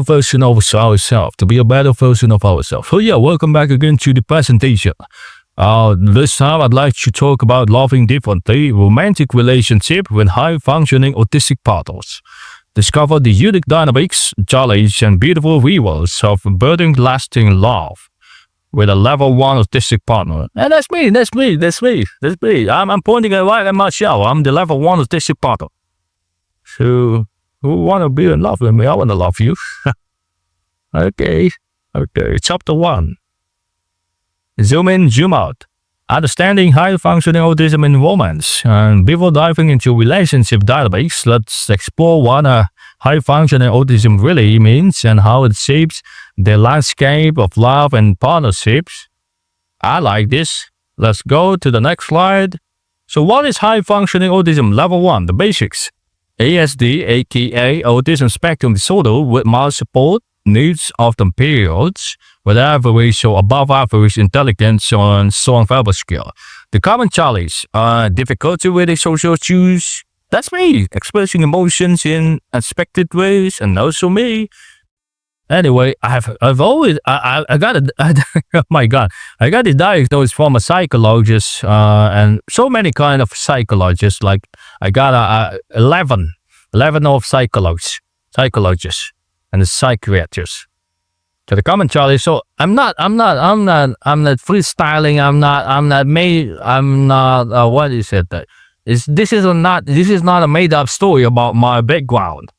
version of ourselves, to be a better version of ourselves. So yeah, welcome back again to the presentation. This time I'd like to talk about loving differently, romantic relationship with high-functioning autistic partners. Discover the unique dynamics, challenge, and beautiful rewards of building lasting love with a level 1 autistic partner. And that's me. I'm pointing right at myself. I'm the level 1 autistic partner. So, who want to be in love with me? I want to love you. Okay. Chapter 1. Zoom in, zoom out. Understanding high-functioning autism in romance. And before diving into relationship dynamics, let's explore what a high-functioning autism really means and how it shapes the landscape of love and partnerships. I like this. Let's go to the next slide. So what is high-functioning autism? Level 1, the basics. ASD, aka Autism Spectrum Disorder with mild support needs, often periods with average or above average intelligence and strong verbal skill. The common challenge, difficulty with social cues. That's me, expressing emotions in unexpected ways, and also me. Anyway, I got it. Oh my God, I got it diagnosed from a psychologist, and so many kind of psychologists. Like I got 11 of psychologists, and the psychiatrists. To the common challenge. So I'm not freestyling. What is it? This is not a made up story about my background.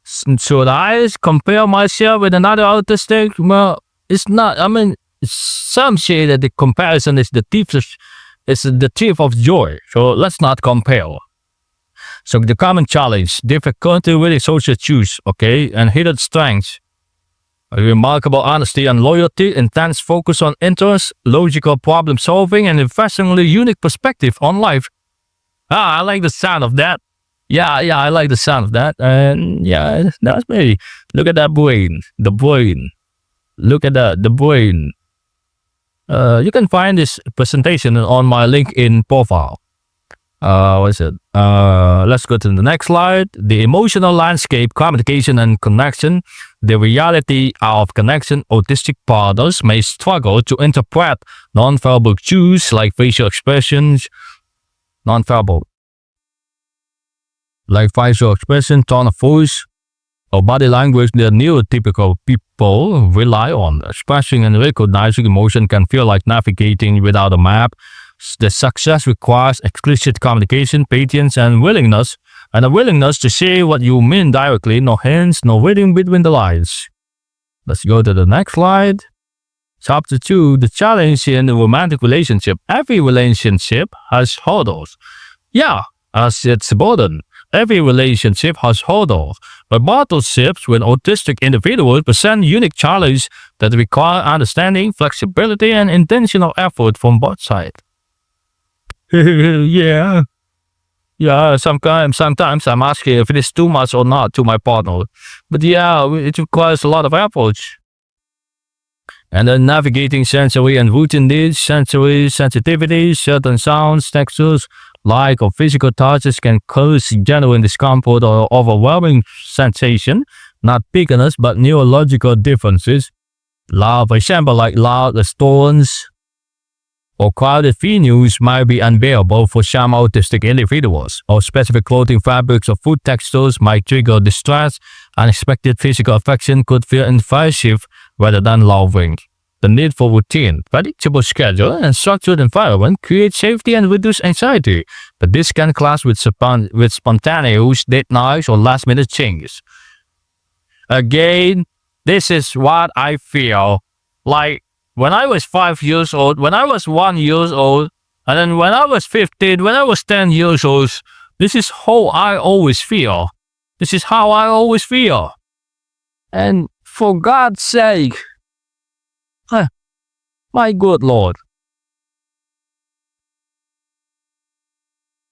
Should I compare myself with another autistic? Well, it's not. I mean, some say that the comparison is the thief of joy. So let's not compare. So the common challenge, difficulty with social cues, okay, and hidden strengths. A remarkable honesty and loyalty, intense focus on interests, logical problem solving, and interestingly unique perspective on life. I like the sound of that. Yeah, I like the sound of that. And yeah, that's me. Look at that brain. The brain. Look at that, the brain. You can find this presentation on my LinkedIn profile. What is it? Let's go to the next slide. The emotional landscape, communication and connection. The reality of connection. Autistic partners may struggle to interpret nonverbal cues like facial expressions, nonverbal, like facial expression, tone of voice, or body language that neurotypical people rely on. Expressing and recognizing emotion can feel like navigating without a map. The success requires explicit communication, patience, and a willingness to say what you mean directly, no hints, no reading between the lines. Let's go to the next slide. Chapter 2, the challenge in the romantic relationship. Every relationship has hurdles. Yeah, as its burden. Every relationship has hurdles, but partnerships with autistic individuals present unique challenges that require understanding, flexibility, and intentional effort from both sides. Yeah, sometimes I'm asking if it is too much or not to my partner. But yeah, it requires a lot of effort. And then navigating sensory and routine needs, sensory sensitivity, certain sounds, textures, like or physical touches can cause genuine discomfort or overwhelming sensation, not pickness, but neurological differences. For example, like loud stones or crowded venues might be unbearable for some autistic individuals, or specific clothing fabrics or food textures might trigger distress. Unexpected physical affection could feel invasive rather than loving. The need for routine, predictable schedule, and structured environment create safety and reduce anxiety, but this can clash with spontaneous date nights or last-minute changes. Again, this is what I feel like when I was 5 years old, when I was 1 year old, and then when I was 15, when I was 10 years old. This is how I always feel. And for God's sake, my good Lord.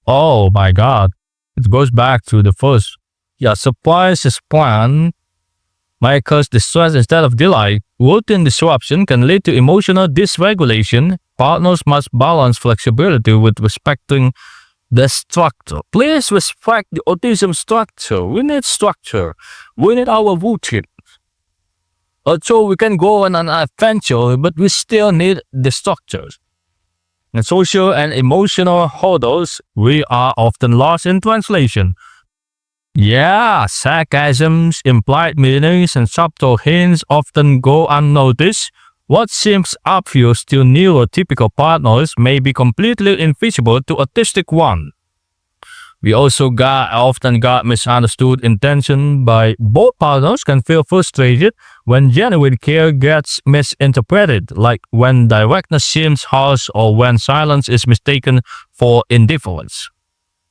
Oh my God. It goes back to the first. Yeah, surprise is planned might cause distress instead of delight. Routine disruption can lead to emotional dysregulation. Partners must balance flexibility with respecting the structure. Please respect the autism structure. We need structure. We need our routine. So we can go on an adventure, but we still need the structures. In social and emotional hurdles, we are often lost in translation. Yeah, sarcasms, implied meanings, and subtle hints often go unnoticed. What seems obvious to neurotypical partners may be completely invisible to autistic ones. We also often got misunderstood intention by both partners can feel frustrated when genuine care gets misinterpreted, like when directness seems harsh or when silence is mistaken for indifference.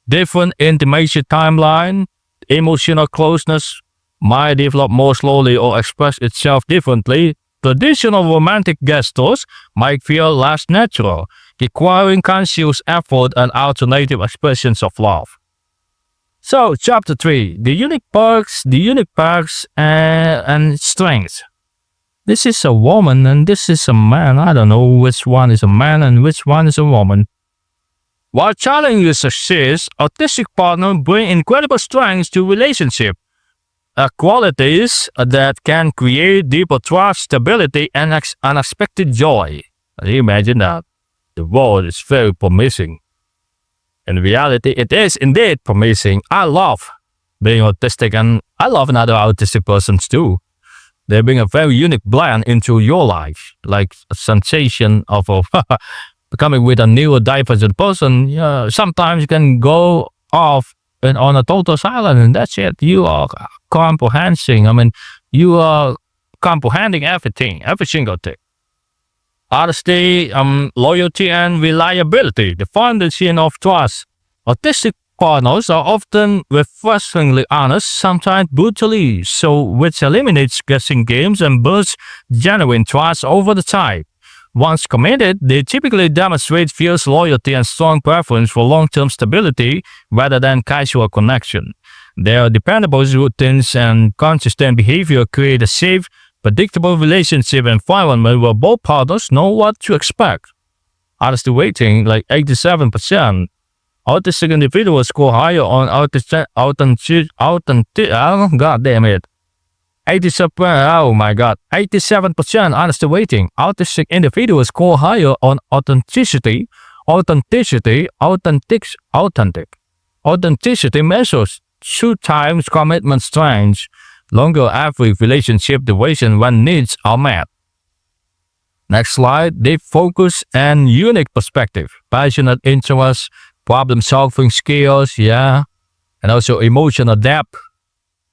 Different intimacy timeline, emotional closeness might develop more slowly or express itself differently. Traditional romantic gestures might feel less natural, requiring conscious effort and alternative expressions of love. So, chapter 3, the unique perks and strengths. This is a woman and this is a man. I don't know which one is a man and which one is a woman. While challenging success, autistic partners bring incredible strengths to relationship, qualities that can create deeper trust, stability, and unexpected joy. Can you imagine that? The world is very promising. In reality, it is indeed promising. I love being autistic and I love another autistic persons too. They bring a very unique blend into your life, like a sensation of becoming with a neurodivergent person. Yeah, sometimes you can go off and on a total silence and that's it. You are comprehending. I mean, you are comprehending everything, every single thing. Honesty, loyalty, and reliability, the foundation of trust. Autistic partners are often refreshingly honest, sometimes brutally so, which eliminates guessing games and builds genuine trust over the time. Once committed, they typically demonstrate fierce loyalty and strong preference for long-term stability rather than casual connection. Their dependable routines and consistent behavior create a safe, predictable relationship environment where both partners know what to expect. Honesty rating, like 87%. Autistic individuals score higher on god damn it. 87%, oh my god, 87% honesty rating. Autistic individuals score higher on authenticity measures 2 times commitment strength, longer average relationship duration when needs are met. Next slide, deep focus and unique perspective, passionate interests, problem-solving skills, yeah, and also emotional depth.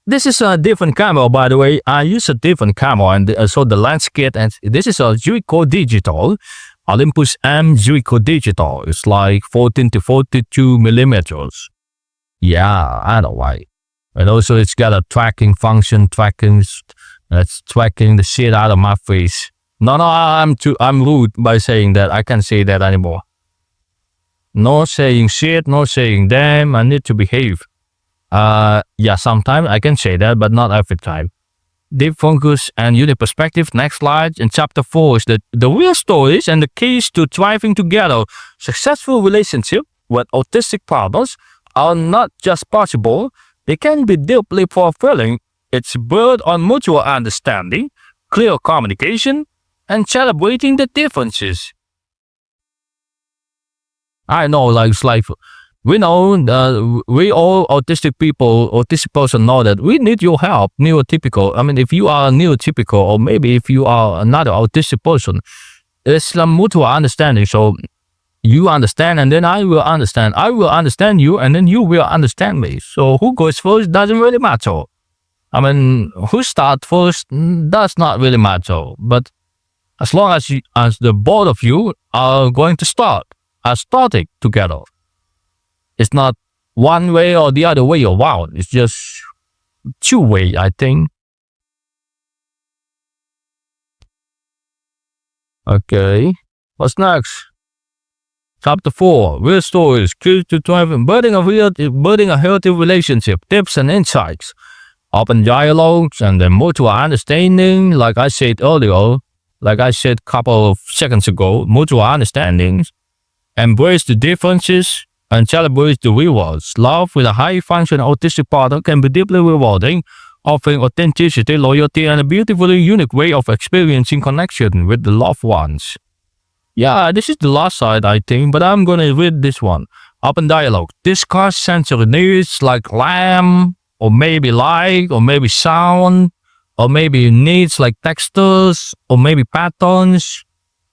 This is a different camera, by the way. I use a different camera, and so the landscape, and this is a Zuiko Digital, Olympus M Zuiko Digital. It's like 14 to 42 millimeters. Yeah, I know why. And also it's got a tracking function, that's tracking the shit out of my face. No, I'm rude by saying that. I can't say that anymore. No saying shit, no saying damn, I need to behave. Yeah, sometimes I can say that, but not every time. Deep focus and unique perspective. Next slide. In chapter 4 is the real stories and the keys to thriving together. Successful relationship with autistic partners are not just possible, they can be deeply fulfilling. It's built on mutual understanding, clear communication, and celebrating the differences. I know, like, it's like we know, we all autistic person know that we need your help, neurotypical. I mean, if you are neurotypical or maybe if you are another autistic person, it's some mutual understanding. So you understand and then I will understand. I will understand you and then you will understand me. So who goes first doesn't really matter. I mean, who starts first does not really matter. But as long as the both of you are going to are starting together. It's not one way or the other way around. It's just 2 way, I think. Okay. What's next? Chapter 4. Real stories. Keys to thriving. Building a healthy relationship. Tips and insights. Open dialogues and then mutual understanding. Like I said earlier. Like I said a couple of seconds ago. Mutual understandings. Embrace the differences and celebrate the rewards. Love with a high-functioning autistic partner can be deeply rewarding, offering authenticity, loyalty, and a beautifully unique way of experiencing connection with the loved ones. Yeah, this is the last side, I think, but I'm gonna read this one. Open dialogue. Discuss sensory needs like lamb, or maybe light, or maybe sound, or maybe needs like textures, or maybe patterns.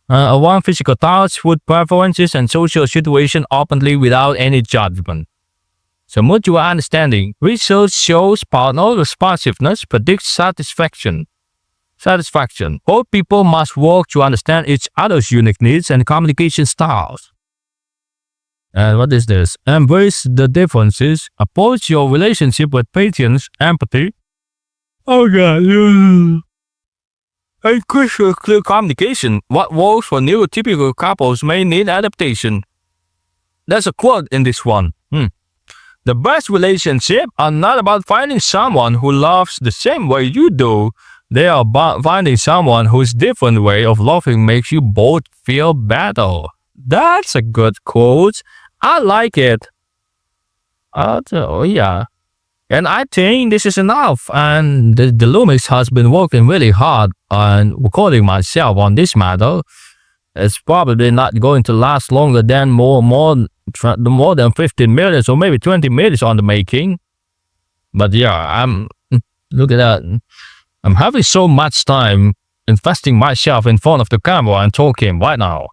One physical touch, food preferences, and social situation openly without any judgment. So mutual understanding. Research shows partner responsiveness predicts satisfaction. Satisfaction. Both people must work to understand each other's unique needs and communication styles. And what is this? Embrace the differences. Approach your relationship with patience, empathy. Oh God. And crystal clear communication. What works for neurotypical couples may need adaptation. There's a quote in this one. The best relationships are not about finding someone who loves the same way you do. They are about finding someone whose different way of loving makes you both feel better. That's a good quote. I like it. Yeah. And I think this is enough. And the Lumix has been working really hard on recording myself on this matter. It's probably not going to last longer than more than 15 minutes or maybe 20 minutes on the making. But yeah, look at that. I'm having so much time investing myself in front of the camera and talking right now.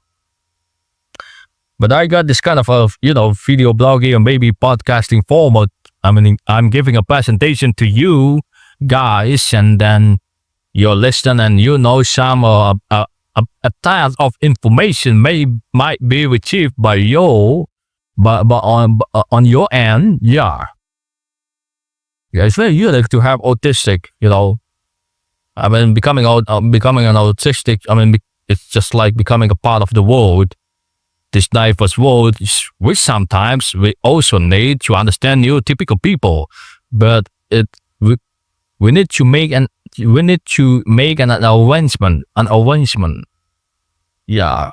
But I got this kind of video blogging or maybe podcasting format. I mean, I'm giving a presentation to you guys, and then you're listening, and some a type of information might be retrieved by you, but on your end, yeah. Yeah, it's very unique to have autistic. I mean, becoming an autistic. I mean, it's just like becoming a part of the world. This diverse world, which sometimes we also need to understand neurotypical people, but we need to make an arrangement. Yeah.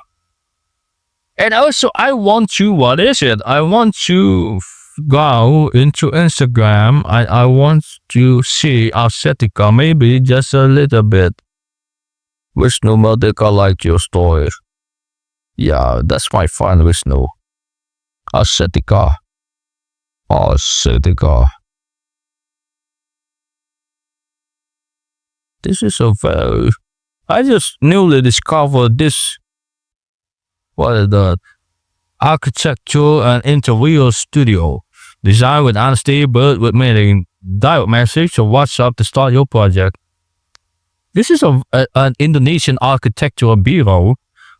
And also, I want to go into Instagram. I want to see Autistic, maybe just a little bit. Vishnu Maldika, like your story. Yeah, that's my friend Vishnu. Autistic. This is a very... I just newly discovered this. What is that? Architecture and interior studio. Design with honesty, but with meaning. Direct message or WhatsApp to start your project. This is an Indonesian architectural bureau.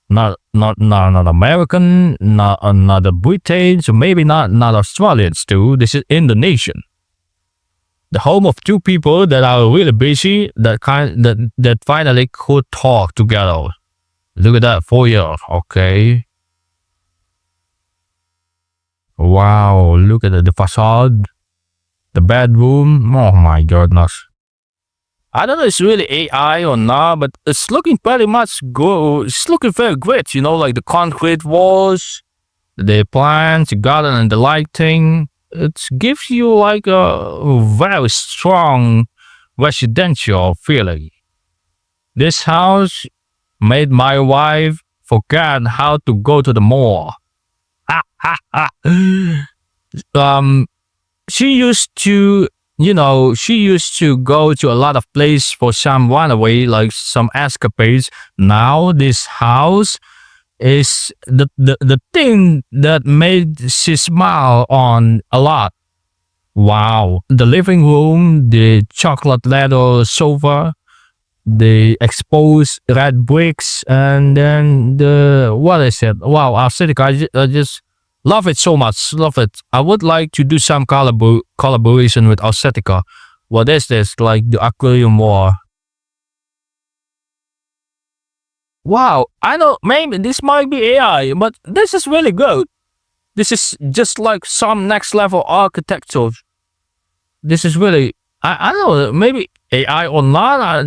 Not American, not British, or maybe not Australians too. This is Indonesian. The home of two people that are really busy, that finally could talk together. Look at that, 4 years, okay. Wow, look at the facade, the bedroom. Oh my goodness. I don't know if it's really AI or not, but it's looking pretty much good. It's looking very great, like the concrete walls, the plants, the garden, and the lighting. It gives you like a very strong residential feeling. This house made my wife forget how to go to the mall. She used to go to a lot of places for some runaway, like some escapades. Now this house is the thing that made she smile on a lot. Wow. The living room, the chocolate leather sofa, the exposed red bricks, and then what is it? Wow, Autistic, I just love it so much. Love it. I would like to do some collaboration with Autistic. What is this? Like the aquarium war. Wow, I know maybe this might be AI, but this is really good. This is just like some next level architecture. This is really, I don't know, maybe AI or not,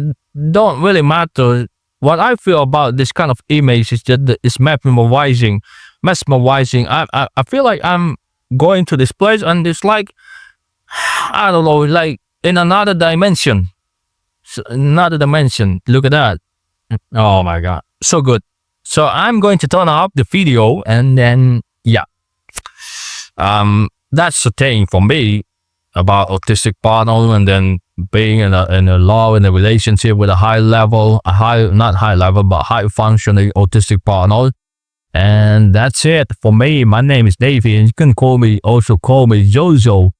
don't really matter. What I feel about this kind of image is that it's mesmerizing. I feel like I'm going to this place and it's like, I don't know, like in another dimension. Another dimension. Look at that. Oh my God. So good. So I'm going to turn off the video and then, yeah. That's the thing for me about autistic partner and then being in a relationship with a not high level, but high functioning autistic partner. And that's it for me. My name is Davey, and you can call me Jojo.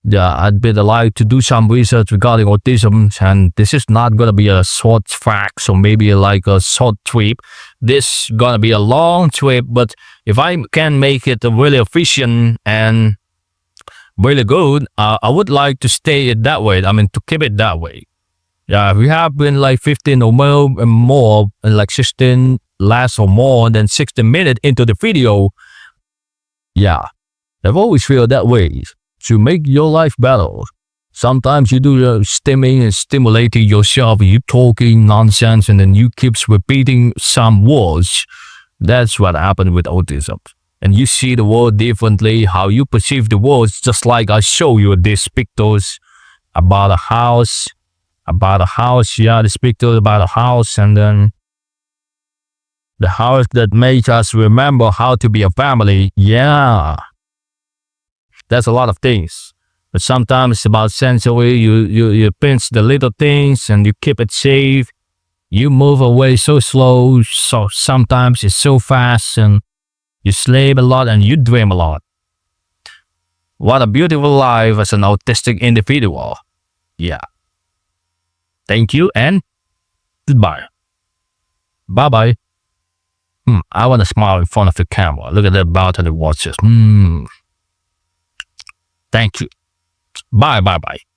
Yeah, I'd be like to do some research regarding autism, and this is not gonna be a short fact, so maybe like a short trip. This gonna be a long trip, but if I can make it really efficient and really good, I would like to stay it that way. I mean, to keep it that way. Yeah, if we have been like 15 or more, and like 16 less or more than 60 minutes into the video, yeah, I've always feel that way. To make your life better. Sometimes you do the stimming and stimulating yourself, you talking nonsense, and then you keeps repeating some words. That's what happened with autism. And you see the world differently, how you perceive the words, just like I show you these pictures about a house, this picture about a house, and then the house that makes us remember how to be a family. Yeah. There's a lot of things, but sometimes it's about sensory. You pinch the little things and you keep it safe. You move away so slow, so sometimes it's so fast, and you sleep a lot and you dream a lot. What a beautiful life as an autistic individual. Yeah. Thank you and goodbye. Bye-bye. I want to smile in front of the camera. Look at that button and watch this. Thank you. Bye.